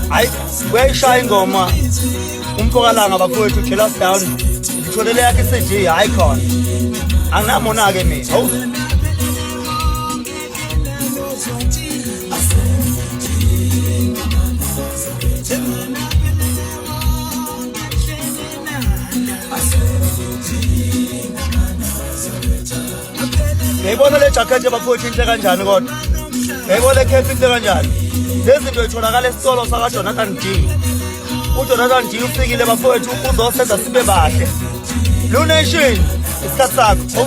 Hayi uyayishaya ingoma umfokalanga bafowethu Jealous Down ngitholele yakhe CD hayi khona anginamona ke mina hawu ngiyibona le jacket bafowethu inhle kanjani kodwa ngiyibona le cap inhle kanjani lezi zinto itholakala esitolo saka Jonathan D. uJonathan D ufikile bafowethu uzosenza sibe bahle Blue Nation isikhathi sakho